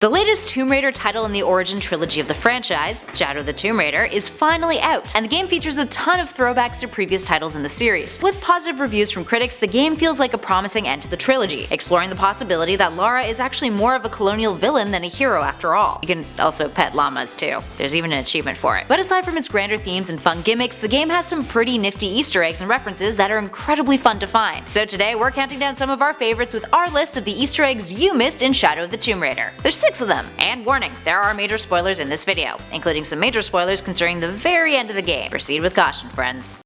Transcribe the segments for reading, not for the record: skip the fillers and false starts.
The latest Tomb Raider title in the origin trilogy of the franchise, Shadow of the Tomb Raider, is finally out, and the game features a ton of throwbacks to previous titles in the series. With positive reviews from critics, the game feels like a promising end to the trilogy, exploring the possibility that Lara is actually more of a colonial villain than a hero after all. You can also pet llamas too. There's even an achievement for it. But aside from its grander themes and fun gimmicks, the game has some pretty nifty Easter eggs and references that are incredibly fun to find. So today we're counting down some of our favorites with our list of the Easter eggs you missed in Shadow of the Tomb Raider. There's 6 of them. And warning, there are major spoilers in this video, including some major spoilers concerning the very end of the game. Proceed with caution, friends.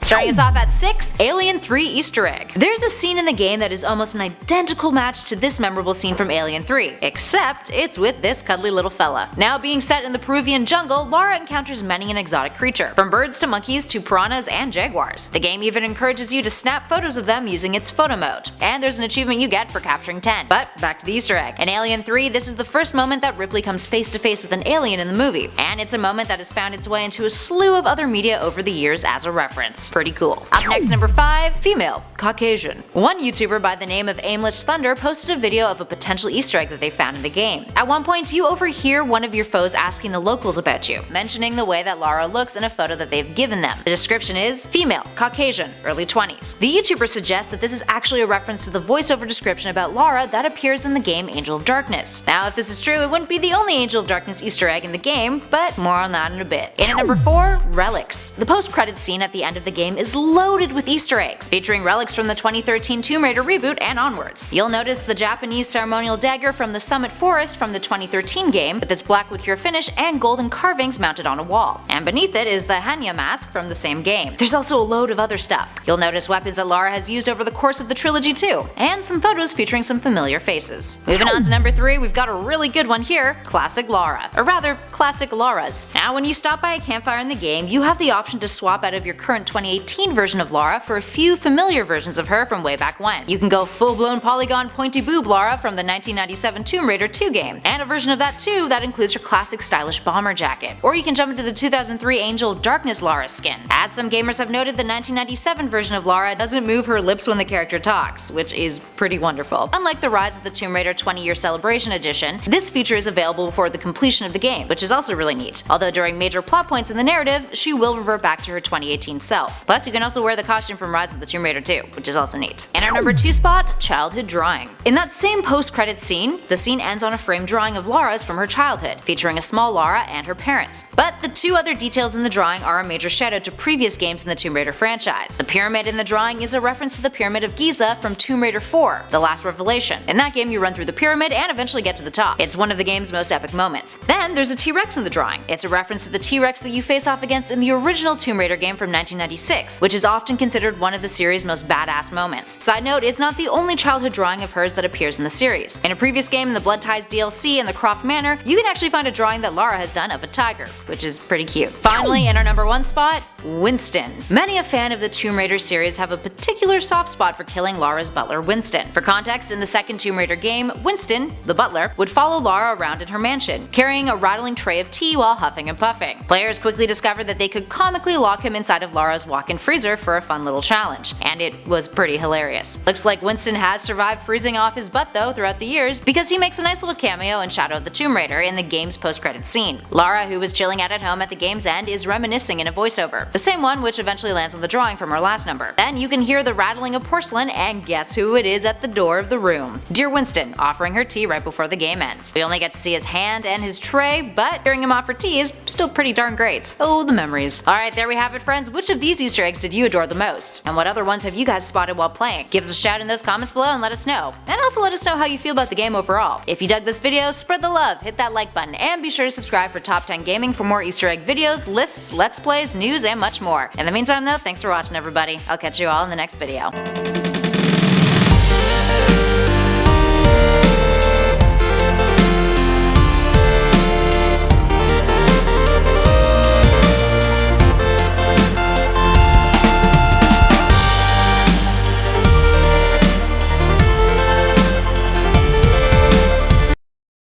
Starting us off at 6, Alien 3 Easter egg. There's a scene in the game that is almost an identical match to this memorable scene from Alien 3, except it's with this cuddly little fella. Now being set in the Peruvian jungle, Lara encounters many an exotic creature, from birds to monkeys to piranhas and jaguars. The game even encourages you to snap photos of them using its photo mode, and there's an achievement you get for capturing 10. But back to the Easter egg. In Alien 3, this is the first moment that Ripley comes face to face with an alien in the movie, and it's a moment that has found its way into a slew of other media over the years as a reference. Pretty cool. Up next, number 5, female, Caucasian. One YouTuber by the name of Aimless Thunder posted a video of a potential Easter egg that they found in the game. At one point, you overhear one of your foes asking the locals about you, mentioning the way that Lara looks in a photo that they've given them. The description is, female, Caucasian, early 20s. The YouTuber suggests that this is actually a reference to the voiceover description about Lara that appears in the game Angel of Darkness. Now if this is true, it wouldn't be the only Angel of Darkness Easter egg in the game, but more on that in a bit. In at number 4, Relics. The post-credits scene at the end of the game is loaded with Easter eggs, featuring relics from the 2013 Tomb Raider reboot and onwards. You'll notice the Japanese ceremonial dagger from the Summit Forest from the 2013 game, with its black lacquer finish and golden carvings mounted on a wall. And beneath it is the Hanya mask from the same game. There's also a load of other stuff. You'll notice weapons that Lara has used over the course of the trilogy too, and some photos featuring some familiar faces. Moving on to number 3, we've got a really good one here, Classic Lara, or rather, Classic Laras. Now when you stop by a campfire in the game, you have the option to swap out of your current 2018 version of Lara for a few familiar versions of her from way back when. You can go full-blown polygon pointy boob Lara from the 1997 Tomb Raider 2 game, and a version of that too that includes her classic stylish bomber jacket. Or you can jump into the 2003 Angel of Darkness Lara skin. As some gamers have noted, the 1997 version of Lara doesn't move her lips when the character talks, which is pretty wonderful. Unlike the Rise of the Tomb Raider 20-year celebration edition, this feature is available before the completion of the game, which is also really neat. Although during major plot points in the narrative, she will revert back to her 2018 self. Plus you can also wear the costume from Rise of the Tomb Raider 2, which is also neat. In our number 2 spot, childhood drawing. In that same post-credits scene, the scene ends on a framed drawing of Lara's from her childhood, featuring a small Lara and her parents. But the 2 other details in the drawing are a major shout-out to previous games in the Tomb Raider franchise. The pyramid in the drawing is a reference to the Pyramid of Giza from Tomb Raider 4, The Last Revelation. In that game you run through the pyramid and eventually get to the top. It's one of the game's most epic moments. Then there's a T-Rex in the drawing. It's a reference to the T-Rex that you face off against in the original Tomb Raider game from 1996, which is often considered one of the series' most badass moments. Side note, it's not the only childhood drawing of hers that appears in the series. In a previous game in the Blood Ties DLC in the Croft Manor, you can actually find a drawing that Lara has done of a tiger, which is pretty cute. Finally, in our number 1 spot, Winston. Many a fan of the Tomb Raider series have a particular soft spot for killing Lara's butler Winston. For context, in the second Tomb Raider game, Winston, the butler, would follow Lara around in her mansion, carrying a rattling tray of tea while huffing and puffing. Players quickly discovered that they could comically lock him inside of Lara's walk-in freezer for a fun little challenge, and it was pretty hilarious. Looks like Winston has survived freezing off his butt though throughout the years, because he makes a nice little cameo in Shadow of the Tomb Raider in the game's post-credits scene. Lara, who was chilling out at home at the game's end, is reminiscing in a voiceover, the same one which eventually lands on the drawing from her last number. Then you can hear the rattling of porcelain, and guess who it is at the door of the room? Dear Winston, offering her tea right before the game ends. We only get to see his hand and his tray, but hearing him offer tea is still pretty darn great. Oh, the memories. Alright, there we have it, friends. Which of these Easter eggs did you adore the most? And what other ones have you guys spotted while playing? Give us a shout in those comments below and let us know. And also let us know how you feel about the game overall. If you dug this video, spread the love, hit that like button, and be sure to subscribe for Top 10 Gaming for more Easter egg videos, lists, let's plays, news, and much more. In the meantime though, thanks for watching everybody. I'll catch you all in the next video.